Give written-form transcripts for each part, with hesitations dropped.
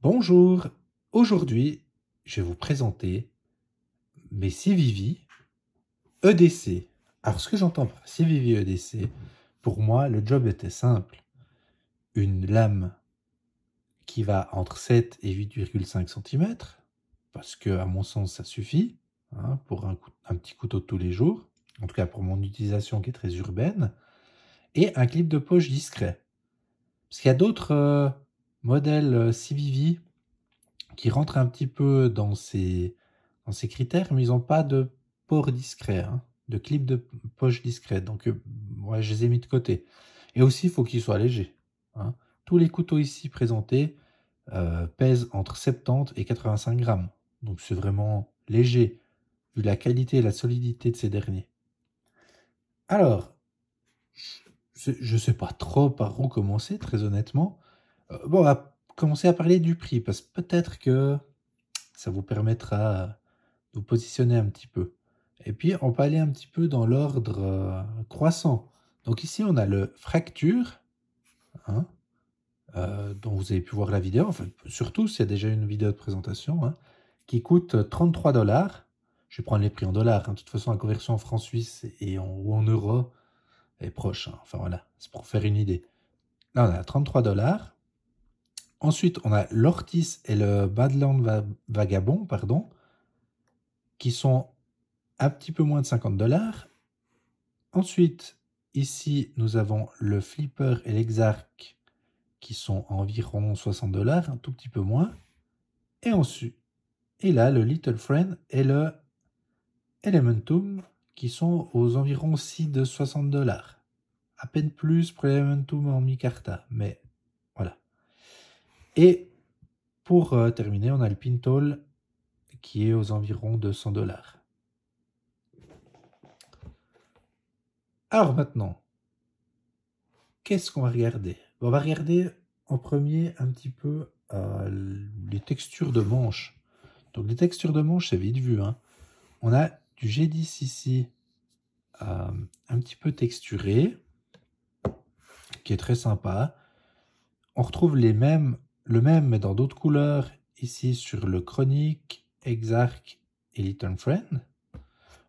Bonjour, aujourd'hui je vais vous présenter mes CVV EDC. Alors ce que j'entends par CVV EDC, pour moi le job était simple. Une lame qui va entre 7 et 8,5 cm, parce que à mon sens ça suffit pour un petit couteau de tous les jours, en tout cas pour mon utilisation qui est très urbaine, et un clip de poche discret. Parce qu'il y a d'autres modèles CVV qui rentrent un petit peu dans ces critères, mais ils n'ont pas de port discret, de clip de poche discret. Donc, ouais, je les ai mis de côté. Et aussi, il faut qu'ils soient légers. Tous les couteaux ici présentés pèsent entre 70 et 85 grammes. Donc, c'est vraiment léger, vu la qualité et la solidité de ces derniers. Alors, je ne sais pas trop par où commencer, très honnêtement. Bon, on va commencer à parler du prix, parce que peut-être que ça vous permettra de vous positionner un petit peu. Et puis, on peut aller un petit peu dans l'ordre croissant. Donc ici, on a le Fracture, dont vous avez pu voir la vidéo, enfin, surtout s'il y a déjà une vidéo de présentation, qui coûte 33 $. Je vais prendre les prix en dollars. De toute façon, la conversion en francs suisses ou en euros est proche. Enfin voilà, c'est pour faire une idée. Là, on a 33 $. Ensuite, on a l'Ortis et le Badland Vagabond, qui sont un petit peu moins de 50 $. Ensuite, ici, nous avons le Flipper et l'Exarch qui sont environ 60 $, un tout petit peu moins. Et ensuite, là, le Little Friend et le Elementum qui sont aux environs aussi de 60 $. À peine plus pour l'Elementum en micarta, mais voilà. Et pour terminer, on a le Pintle qui est aux environs de 100 $. Alors maintenant, qu'est-ce qu'on va regarder? On va regarder en premier un petit peu les textures de manches. Donc les textures de manches, c'est vite vu. On a du G10 ici, un petit peu texturé, qui est très sympa. On retrouve le même, mais dans d'autres couleurs, ici sur le Chronic, Exarch et Little Friend.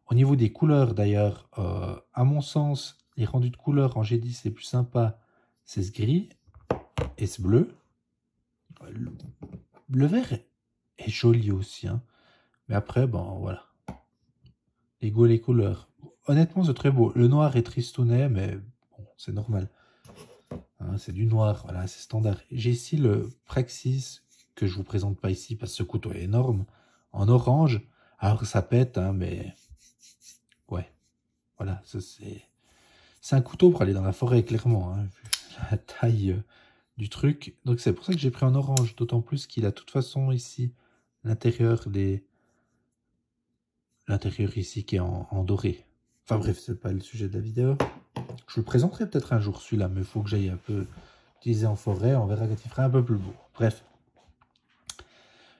Au niveau des couleurs, d'ailleurs, à mon sens, les rendus de couleurs en G10 les plus sympas, c'est ce gris et ce bleu. Le vert est joli aussi, mais après, bon, voilà. Les goûts et les couleurs. Honnêtement, c'est très beau. Le noir est tristounet, mais bon, c'est normal. C'est du noir, voilà, c'est standard. J'ai ici le Praxis, que je vous présente pas ici, parce que ce couteau est énorme, en orange. Alors ça pète, mais ouais, voilà, c'est un couteau pour aller dans la forêt, clairement, vu la taille du truc. Donc c'est pour ça que j'ai pris en orange, d'autant plus qu'il a de toute façon ici l'intérieur ici qui est en doré. Enfin bref, c'est pas le sujet de la vidéo. Je le présenterai peut-être un jour celui-là, mais il faut que j'aille un peu utiliser en forêt. On verra quand il fera un peu plus beau. Bref.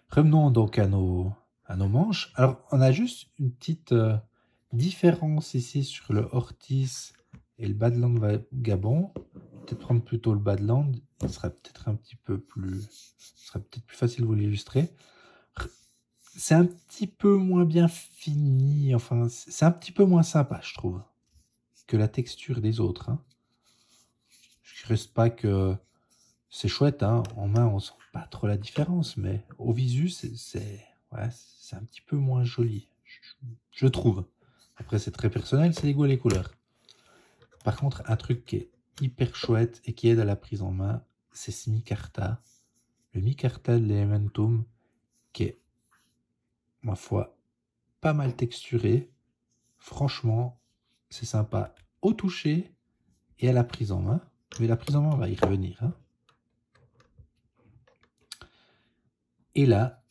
Revenons donc à nos manches. Alors, on a juste une petite différence ici sur le Ortis et le Badland Vagabond. Peut-être prendre plutôt le Badland. Ce sera peut-être un petit peu plus... Ce sera peut-être plus facile de vous l'illustrer. C'est un petit peu moins bien fini. Enfin, c'est un petit peu moins sympa, je trouve, que la texture des autres. Je ne reste pas que... C'est chouette, en main on sent pas trop la différence, mais au visu c'est un petit peu moins joli, je trouve. Après c'est très personnel, c'est les goûts et les couleurs. Par contre, un truc qui est hyper chouette et qui aide à la prise en main, c'est ce micarta. Le micarta de l'Elementum, qui est, ma foi, pas mal texturé. Franchement, c'est sympa au toucher et à la prise en main. Mais la prise en main, on va y revenir. Et là,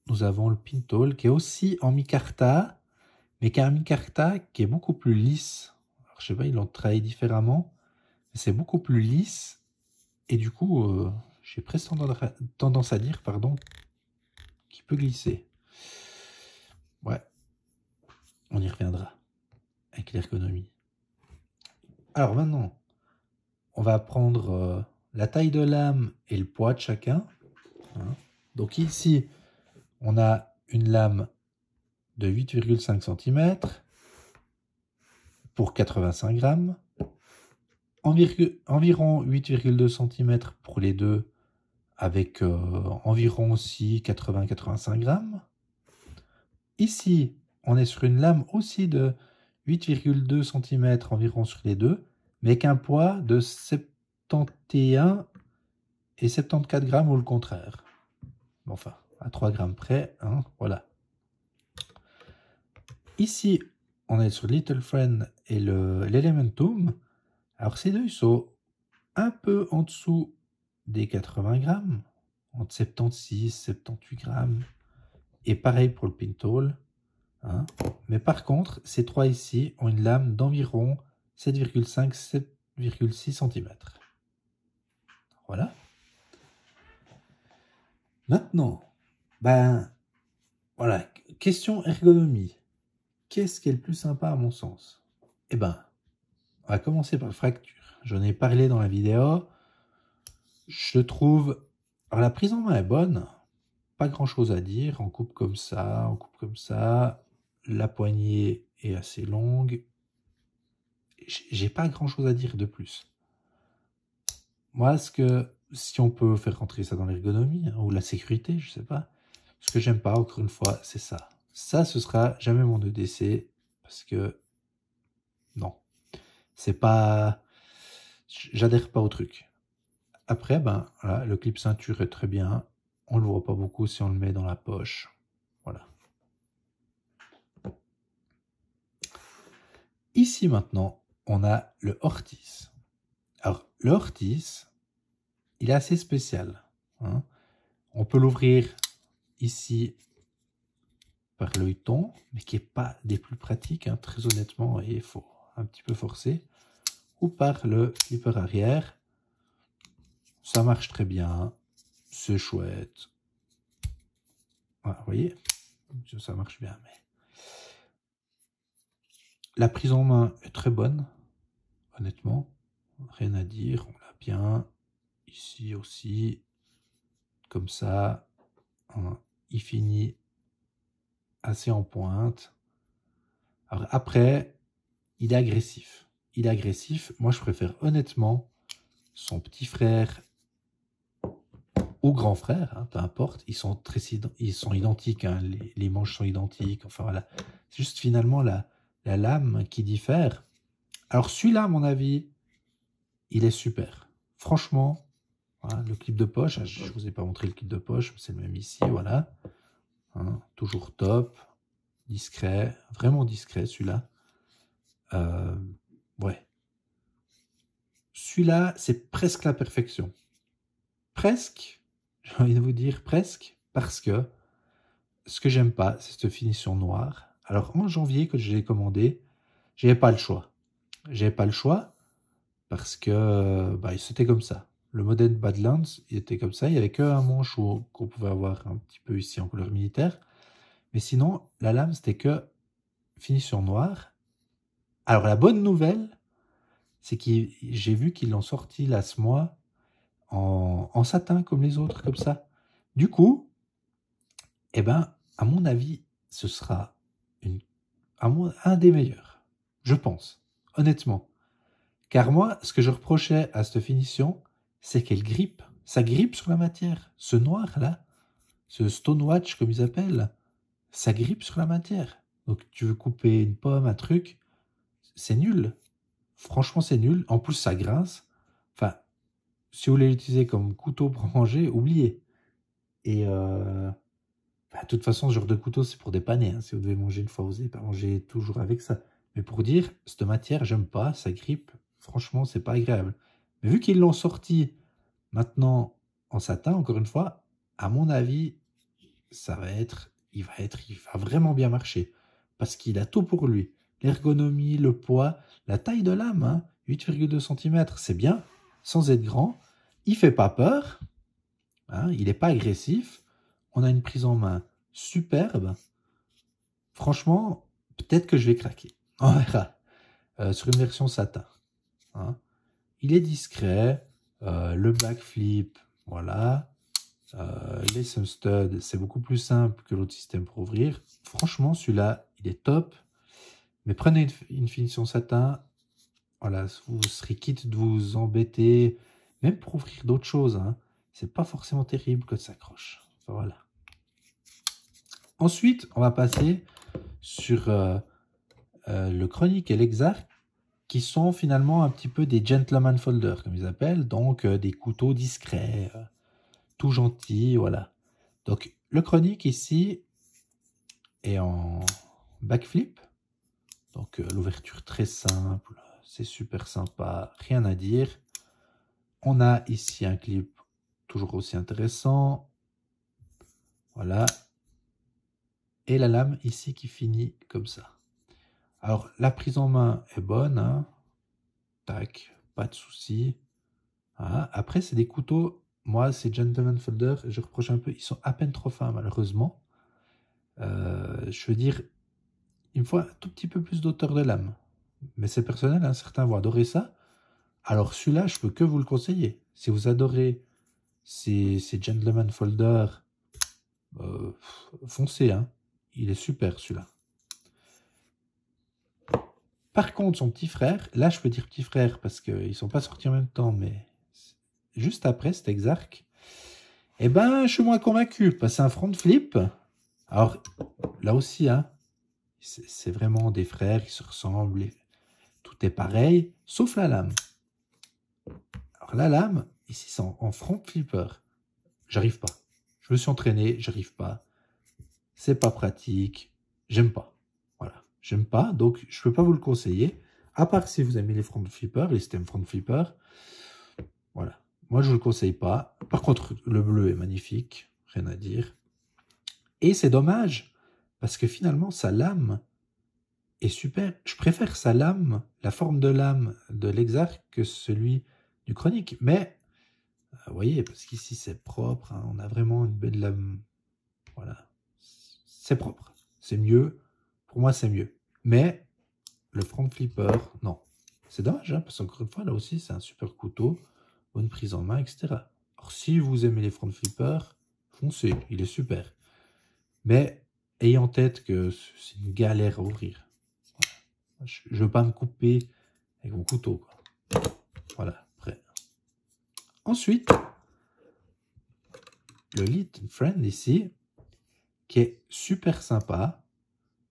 nous avons le Pintle qui est aussi en micarta, mais qui a un micarta qui est beaucoup plus lisse. Alors, je sais pas, ils l'ont travaillé différemment, mais c'est beaucoup plus lisse. Et du coup, j'ai presque tendance à dire, qu'il peut glisser. Ouais, on y reviendra avec l'ergonomie. Alors maintenant, on va prendre la taille de lame et le poids de chacun. Donc ici, on a une lame de 8,5 cm pour 85 grammes, environ 8,2 cm pour les deux, avec environ aussi 80-85 grammes. Ici, on est sur une lame aussi de 8,2 cm environ sur les deux, mais avec un poids de 71 et 74 grammes ou le contraire. Enfin, à 3 grammes près, hein, voilà. Ici, on est sur Little Friend et l'Elementum. Alors ces deux, ils sont un peu en dessous des 80 grammes, entre 76 et 78 grammes. Et pareil pour le Pintle. Hein. Mais par contre, ces trois ici ont une lame d'environ 7,5-7,6 cm. Voilà. Maintenant, voilà, question ergonomie. Qu'est-ce qui est le plus sympa à mon sens? Eh ben, on va commencer par la fracture. J'en ai parlé dans la vidéo. Je trouve... Alors la prise en main est bonne. Pas grand-chose à dire. On coupe comme ça, on coupe comme ça. La poignée est assez longue. J'ai pas grand-chose à dire de plus. Moi, si on peut faire rentrer ça dans l'ergonomie, hein, ou la sécurité, je sais pas. Ce que j'aime pas, encore une fois, c'est ça. Ça, ce sera jamais mon EDC, parce que non, c'est pas, j'adhère pas au truc. Après, voilà, le clip ceinture est très bien. On le voit pas beaucoup si on le met dans la poche. Voilà. Ici maintenant, on a le Ortis. Alors, le Ortis, il est assez spécial. Hein. On peut l'ouvrir ici par l'œilleton, mais qui n'est pas des plus pratiques, hein, très honnêtement, et il faut un petit peu forcer. Ou par le flipper arrière. Ça marche très bien. C'est chouette. Voilà, vous voyez, ça marche bien. Mais la prise en main est très bonne, honnêtement. Rien à dire, on l'a bien. Ici aussi, comme ça. Hein, il finit assez en pointe. Alors après, il est agressif. Il est agressif. Moi, je préfère honnêtement son petit frère ou grand frère, hein, peu importe. Ils sont identiques. Hein, les manches sont identiques. Enfin voilà. C'est juste finalement la lame qui diffère. Alors celui-là, à mon avis, il est super. Franchement, voilà, le clip de poche, je ne vous ai pas montré le clip de poche, c'est le même ici, voilà. Hein, toujours top, discret, vraiment discret celui-là. Ouais. Celui-là, c'est presque la perfection. Presque, j'ai envie de vous dire presque, parce que ce que j'aime pas, c'est cette finition noire. Alors en janvier, quand je l'ai commandé, j'avais pas le choix. J'avais pas le choix parce que c'était comme ça. Le modèle Badlands, il était comme ça. Il n'y avait qu'un manche qu'on pouvait avoir un petit peu ici en couleur militaire. Mais sinon, la lame, c'était que finition noire. Alors la bonne nouvelle, c'est que j'ai vu qu'ils l'ont sorti là ce mois en satin comme les autres, comme ça. Du coup, à mon avis, ce sera un des meilleurs, je pense, honnêtement. Car moi, ce que je reprochais à cette finition, c'est qu'elle grippe. Ça grippe sur la matière. Ce noir-là, ce stonewatch comme ils appellent, ça grippe sur la matière. Donc tu veux couper une pomme, un truc, c'est nul. Franchement, c'est nul. En plus, ça grince. Enfin, si vous voulez l'utiliser comme couteau pour manger, oubliez. Et de toute façon, ce genre de couteau, c'est pour dépanner. Hein. Si vous devez manger une fois, vous n'allez pas manger toujours avec ça. Mais pour dire, cette matière, j'aime pas, ça grippe. Franchement, c'est pas agréable. Mais vu qu'ils l'ont sorti maintenant en satin, encore une fois, à mon avis, il va vraiment bien marcher. Parce qu'il a tout pour lui. L'ergonomie, le poids, la taille de lame, hein, 8,2 cm, c'est bien, sans être grand. Il fait pas peur, hein, il n'est pas agressif. On a une prise en main superbe. Franchement, peut-être que je vais craquer. On verra. Sur une version satin. Hein. Il est discret. Le backflip, voilà. Les Stud, c'est beaucoup plus simple que l'autre système pour ouvrir. Franchement, celui-là, il est top. Mais prenez une finition satin. Voilà, vous serez quitte de vous embêter, même pour ouvrir d'autres choses. Hein. C'est pas forcément terrible que ça s'accroche. Voilà. Ensuite, on va passer sur le Chronique et l'Exarch, qui sont finalement un petit peu des gentleman folders, comme ils appellent, donc des couteaux discrets, tout gentils, voilà. Donc, le Chronique ici est en backflip, donc l'ouverture très simple, c'est super sympa, rien à dire. On a ici un clip toujours aussi intéressant, voilà, et la lame ici qui finit comme ça. Alors, la prise en main est bonne, hein. Tac, pas de souci. Voilà. Après, c'est des couteaux, moi, c'est Gentleman Folder, je reproche un peu, ils sont à peine trop fins, malheureusement. Je veux dire, il me faut un tout petit peu plus d'auteur de lame. Mais c'est personnel, hein, certains vont adorer ça. Alors, celui-là, je peux que vous le conseiller. Si vous adorez ces Gentleman Folder, foncez, hein. Il est super, celui-là. Par contre, son petit frère, là je peux dire petit frère parce qu'ils ne sont pas sortis en même temps, mais juste après, cet Exarch, eh ben, je suis moins convaincu, parce que c'est un front flip. Alors, là aussi, hein, c'est vraiment des frères qui se ressemblent, tout est pareil, sauf la lame. Alors la lame, ici c'est en front flipper. J'arrive pas. Je me suis entraîné, j'arrive pas. C'est pas pratique, j'aime pas. Voilà, j'aime pas, donc je peux pas vous le conseiller. À part si vous aimez les front flippers, les systèmes front flippers. Voilà. Moi, je ne le conseille pas. Par contre, le bleu est magnifique. Rien à dire. Et c'est dommage. Parce que finalement, sa lame est super. Je préfère sa lame, la forme de lame de l'Exarch que celui du Chronique. Mais, vous voyez, parce qu'ici, c'est propre. Hein, on a vraiment une belle lame. Voilà. C'est propre. C'est mieux. Pour moi, c'est mieux. Mais, le front flipper, non. C'est dommage, hein, parce qu'encore une fois, là aussi, c'est un super couteau. Bonne prise en main, etc. Alors, si vous aimez les front flippers, foncez, il est super. Mais ayez en tête que c'est une galère à ouvrir. Voilà. Je ne veux pas me couper avec mon couteau. Quoi. Voilà, après. Ensuite, le Little Friend ici, qui est super sympa,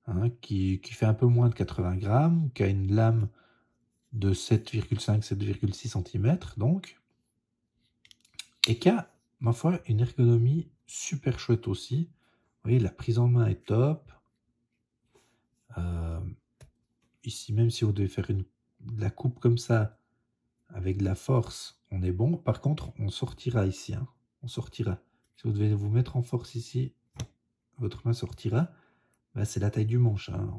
hein, qui fait un peu moins de 80 grammes, qui a une lame de 7,5-7,6 cm, donc, et qui a, ma foi, une ergonomie super chouette aussi. Vous voyez, la prise en main est top. Ici, même si vous devez faire la coupe comme ça, avec de la force, on est bon. Par contre, on sortira ici. Hein. On sortira. Si vous devez vous mettre en force ici, votre main sortira. Ben, c'est la taille du manche. Hein.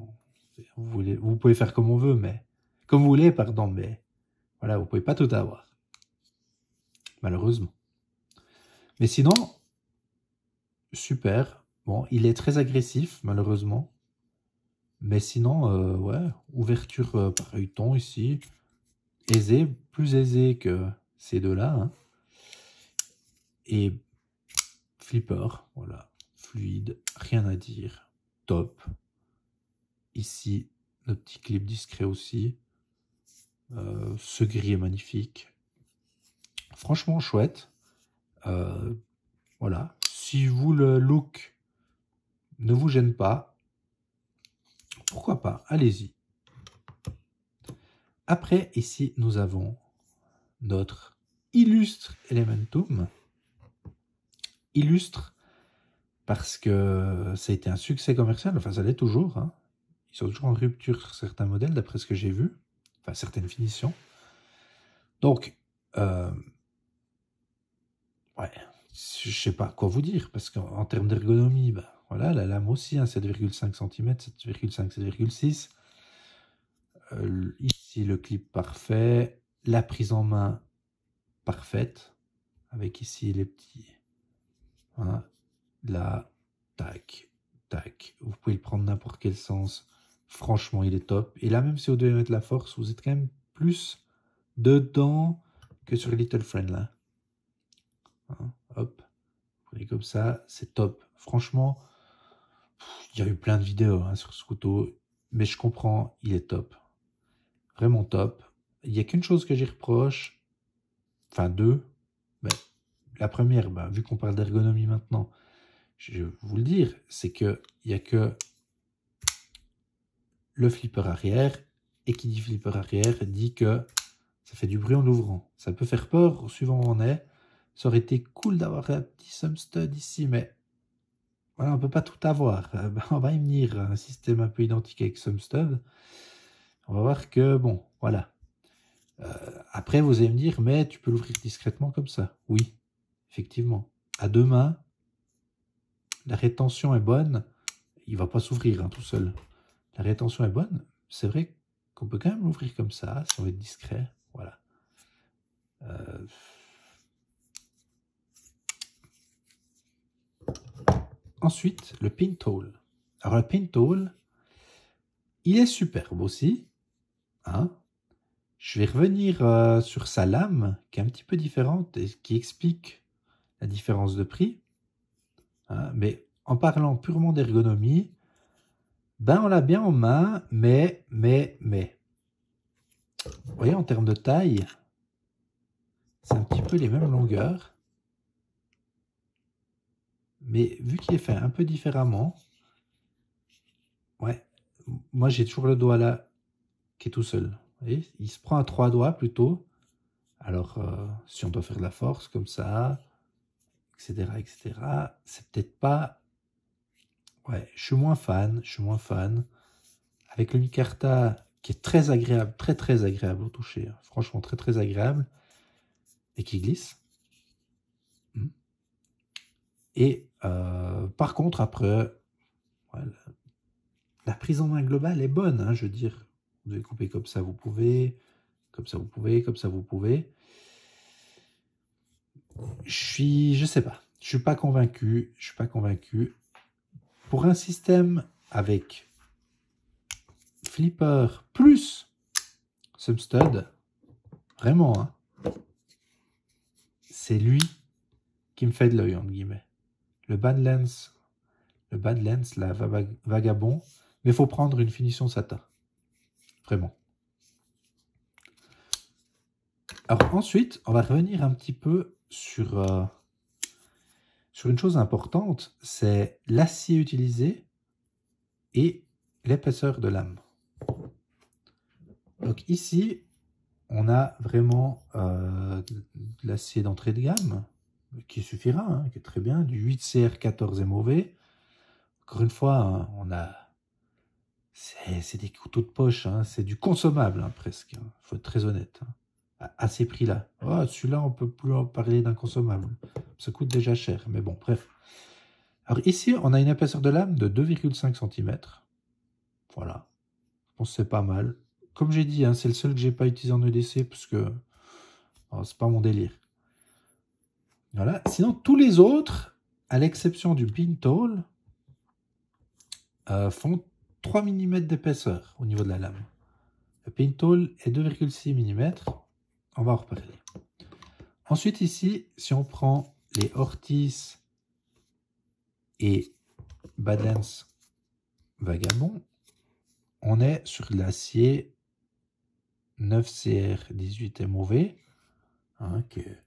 Vous pouvez faire comme on veut, mais... Comme vous voulez, pardon, mais... Voilà, vous pouvez pas tout avoir. Malheureusement. Mais sinon, super. Bon, il est très agressif, malheureusement. Mais sinon, ouais, ouverture par œilleton ici. Aisé, plus aisé que ces deux-là. Hein. Et flipper, voilà. Fluide, rien à dire. Top. Ici, notre petit clip discret aussi. Ce gris est magnifique. Franchement, chouette. Voilà. Si vous, le look ne vous gêne pas, pourquoi pas, allez-y. Après, ici, nous avons notre illustre Elementum. Illustre parce que ça a été un succès commercial, enfin ça l'est toujours. Hein. Ils sont toujours en rupture sur certains modèles, d'après ce que j'ai vu, enfin certaines finitions. Donc, ouais, je sais pas quoi vous dire, parce qu'en termes d'ergonomie, bah, voilà, la lame aussi, hein, 7,5 cm, 7,5, 7,6. Ici, le clip parfait, la prise en main parfaite, avec ici les petits... Hein, là, tac, tac. Vous pouvez le prendre n'importe quel sens. Franchement, il est top. Et là, même si vous devez mettre la force, vous êtes quand même plus dedans que sur Little Friend, là. Hein, hop. Vous comme ça, c'est top. Franchement, il y a eu plein de vidéos hein, sur ce couteau, mais je comprends, il est top. Vraiment top. Il n'y a qu'une chose que j'y reproche, enfin deux. Mais la première, vu qu'on parle d'ergonomie maintenant, je vais vous le dire, c'est qu'il n'y a que le flipper arrière, et qui dit flipper arrière dit que ça fait du bruit en ouvrant. Ça peut faire peur, suivant où on est. Ça aurait été cool d'avoir un petit stud ici, mais voilà, on ne peut pas tout avoir. On va y venir, un système un peu identique avec stud. On va voir que, bon, voilà. Après, vous allez me dire, mais tu peux l'ouvrir discrètement comme ça. Oui, effectivement. À deux mains, la rétention est bonne. Il ne va pas s'ouvrir tout seul. La rétention est bonne. C'est vrai qu'on peut quand même l'ouvrir comme ça, si on veut être discret. Voilà. Ensuite, le pin tool. Alors, le pin tool, il est superbe aussi. Hein. Je vais revenir sur sa lame, qui est un petit peu différente et qui explique la différence de prix. Hein. Mais en parlant purement d'ergonomie, on l'a bien en main, mais. Vous voyez, en termes de taille, c'est un petit peu les mêmes longueurs. Mais vu qu'il est fait un peu différemment, ouais, moi j'ai toujours le doigt là qui est tout seul. Vous voyez, il se prend à 3 doigts plutôt. Alors, si on doit faire de la force comme ça, etc., c'est peut-être pas... Ouais, je suis moins fan. Avec le micarta qui est très agréable, très agréable au toucher. Hein. Franchement, très agréable. Et qui glisse. Et par contre, après, voilà, la prise en main globale est bonne. Hein, je veux dire, vous devez couper comme ça, vous pouvez. Comme ça, vous pouvez. Comme ça, vous pouvez. Je sais pas. Je suis pas convaincu. Pour un système avec flipper plus substud, vraiment, hein, c'est lui qui me fait de l'œil, entre guillemets. Le Badlands, la Vagabond, mais il faut prendre une finition SATA. Vraiment. Alors ensuite, on va revenir un petit peu sur une chose importante, c'est l'acier utilisé et l'épaisseur de lame. Donc ici, on a vraiment de l'acier d'entrée de gamme qui suffira, hein, qui est très bien, du 8CR14 MOV. Encore une fois, hein, on a... C'est des couteaux de poche, hein, c'est du consommable hein, presque, il faut être très honnête. Hein. À ces prix-là. Oh, celui-là, on ne peut plus en parler d'un consommable. Ça coûte déjà cher, mais bon, bref. Alors ici, on a une épaisseur de lame de 2,5 cm. Voilà. Je pense que c'est pas mal. Comme j'ai dit, hein, c'est le seul que j'ai pas utilisé en EDC parce que c'est pas mon délire. Voilà. Sinon, tous les autres, à l'exception du pin tool, font 3 mm d'épaisseur au niveau de la lame. Le pin tool est 2,6 mm. On va en reparler. Ensuite, ici, si on prend les Ortis et Badlands Vagabond, on est sur l'acier 9CR18 MOV, hein, qui est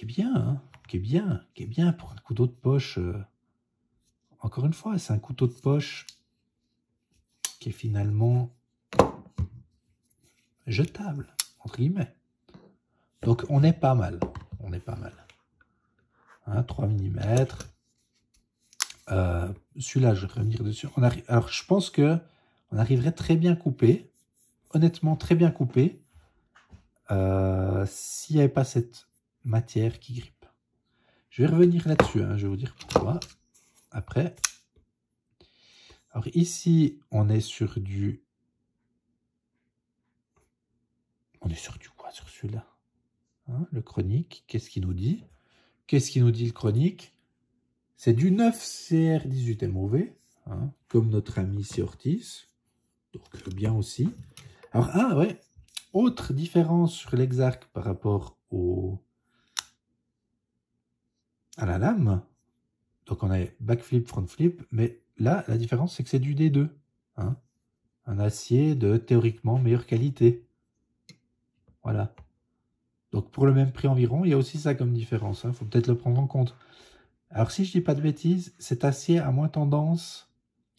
bien, hein, qui est bien pour un couteau de poche. Encore une fois, c'est un couteau de poche qui est finalement jetable, entre guillemets. Donc on est pas mal. Hein, 3 mm. Celui-là, je vais revenir dessus. Alors je pense que on arriverait très bien coupé. Honnêtement, très bien coupé. S'il n'y avait pas cette matière qui grippe. Je vais revenir là-dessus. Hein, je vais vous dire pourquoi. Après. Alors ici, on est sur du... quoi sur celui-là hein, le chronique, qu'est-ce qu'il nous dit? Qu'est-ce qu'il nous dit le chronique? C'est du 9CR18 MOV, hein, comme notre ami ici Ortis. Donc bien aussi. Alors, ouais, autre différence sur l'Exarch par rapport au à la lame. Donc on a backflip, front flip, mais là, la différence, c'est que c'est du D2. Hein, un acier de théoriquement meilleure qualité. Voilà. Donc pour le même prix environ, il y a aussi ça comme différence. Il faut peut-être le prendre en compte. Alors si je dis pas de bêtises, cet acier a moins tendance,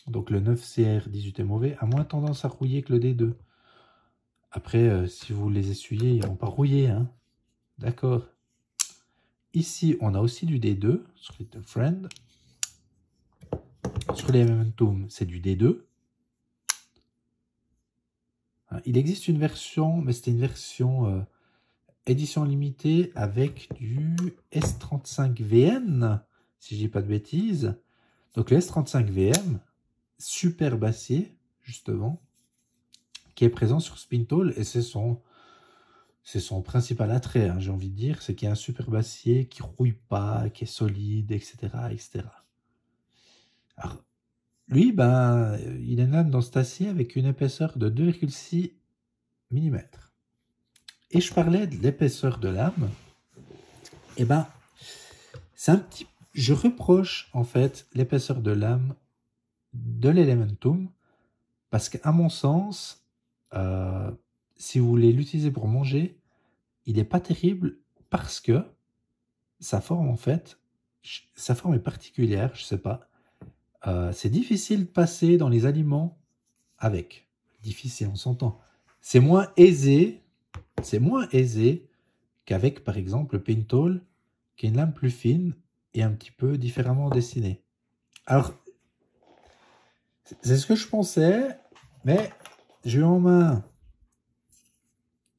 donc le 9CR 18 est mauvais, a moins tendance à rouiller que le D2. Après, si vous les essuyez, ils vont pas rouiller. Hein. D'accord. Ici, on a aussi du D2 sur Little Friend. Sur les Momentum, c'est du D2. Il existe une version, mais c'était une version édition limitée avec du S35VM, si je dis pas de bêtises. Donc le S35VM, super bassier, justement, qui est présent sur Spintool, et c'est son principal attrait, hein, j'ai envie de dire, c'est qu'il y a un super bassier qui rouille pas, qui est solide, etc. etc. Alors, lui, ben, il est là dans cet acier avec une épaisseur de 2,6 mm. Et je parlais de l'épaisseur de lame, et ben, c'est un petit... Je reproche, en fait, l'épaisseur de lame de l'Elementum, parce qu'à mon sens, si vous voulez l'utiliser pour manger, il n'est pas terrible parce que sa forme, en fait, sa forme est particulière, je sais pas. C'est difficile de passer dans les aliments avec. Difficile, on s'entend. C'est moins aisé qu'avec, par exemple, le Pintoll, qui est une lame plus fine et un petit peu différemment dessinée. Alors, c'est ce que je pensais, mais j'ai eu en main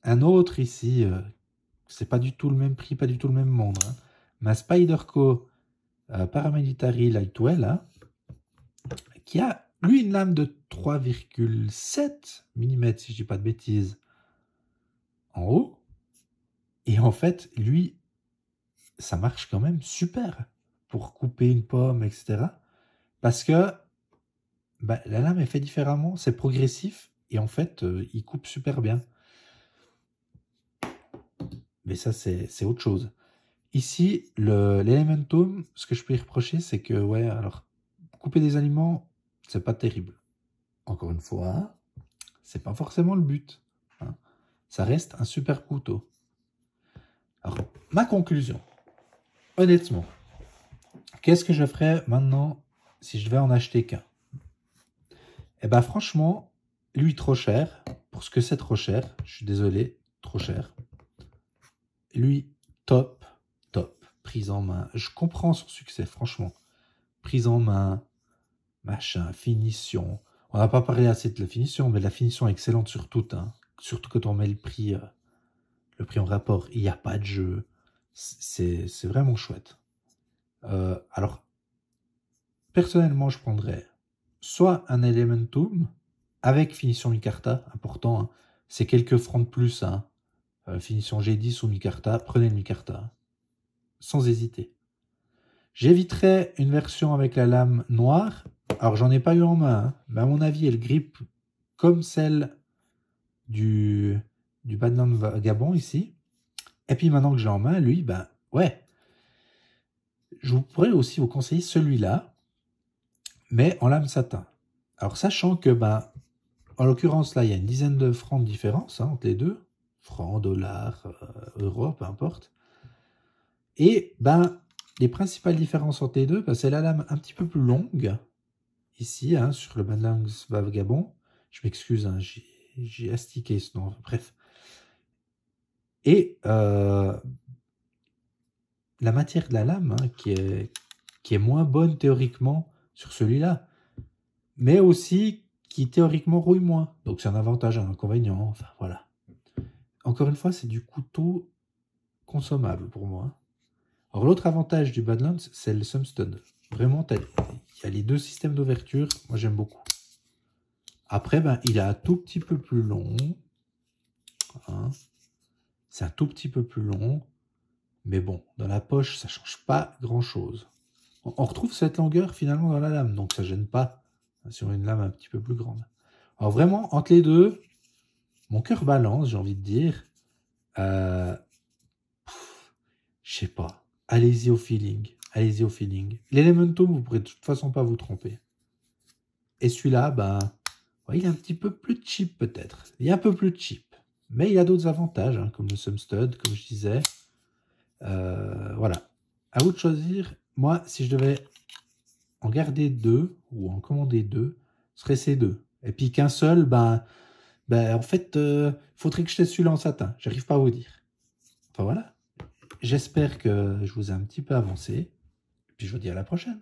un autre ici. C'est pas du tout le même prix, pas du tout le même monde. Hein. Ma Spyderco Paramilitary Lightwell, hein, qui a, lui, une lame de 3,7 mm, si je dis pas de bêtises, en haut. Et en fait, lui, ça marche quand même super pour couper une pomme, etc. Parce que bah, la lame est faite différemment, c'est progressif, et en fait, il coupe super bien. Mais ça, c'est autre chose. Ici, l'Elementum, ce que je peux y reprocher, c'est que, ouais, alors, couper des aliments, c'est pas terrible. Encore une fois, c'est pas forcément le but. Hein. Ça reste un super couteau. Alors, ma conclusion, honnêtement, qu'est-ce que je ferais maintenant si je devais en acheter qu'un? Eh ben, franchement, lui, trop cher. Pour ce que c'est trop cher, je suis désolé, trop cher. Lui, top, top. Prise en main. Je comprends son succès, franchement. Prise en main, machin, finition. On n'a pas parlé assez de la finition, mais la finition est excellente sur tout. Hein. Surtout quand on met le prix en rapport. Il n'y a pas de jeu. C'est vraiment chouette. Alors, personnellement, je prendrais soit un Elementum avec finition micarta, important. Hein. C'est quelques francs de plus. Hein. Finition G10 ou micarta, prenez le micarta. Sans hésiter. J'éviterais une version avec la lame noire. Alors, j'en ai pas eu en main, hein, mais à mon avis, elle grippe comme celle du Badland Vagabond ici. Et puis, maintenant que j'ai en main, lui, ben, ouais. Je pourrais aussi vous conseiller celui-là, mais en lame satin. Alors, sachant que, ben, en l'occurrence, là, il y a une dizaine de francs de différence hein, entre les deux. Francs, dollars, euros, peu importe. Et, ben, les principales différences entre les deux, ben, c'est la lame un petit peu plus longue, ici, hein, sur le Badlands Vagabond. Je m'excuse, hein, j'ai astiqué ce nom, bref. Et la matière de la lame, hein, qui est moins bonne théoriquement sur celui-là, mais aussi qui théoriquement rouille moins. Donc c'est un avantage, un inconvénient, enfin voilà. Encore une fois, c'est du couteau consommable pour moi. Alors l'autre avantage du Badlands, c'est le Sumstone. Vraiment, il y a les deux systèmes d'ouverture, moi j'aime beaucoup. Après, ben, il est un tout petit peu plus long. Hein. C'est un tout petit peu plus long. Mais bon, dans la poche, ça ne change pas grand-chose. On retrouve cette longueur finalement dans la lame, donc ça ne gêne pas sur une lame un petit peu plus grande. Alors vraiment, entre les deux, mon cœur balance, j'ai envie de dire. Je sais pas. Allez-y au feeling. allez-y au feeling. L'Elementum, vous pourrez de toute façon pas vous tromper. Et celui-là, ben, ouais, il est un petit peu plus cheap peut-être. Il est un peu plus cheap. Mais il a d'autres avantages, hein, comme le Sumstud, comme je disais. Voilà. À vous de choisir. Moi, si je devais en garder 2 ou en commander 2, ce serait ces 2. Et puis qu'un seul, ben en fait, faudrait que je teste celui-là en satin. J'arrive pas à vous dire. Enfin voilà. J'espère que je vous ai un petit peu avancé. Puis je vous dis à la prochaine.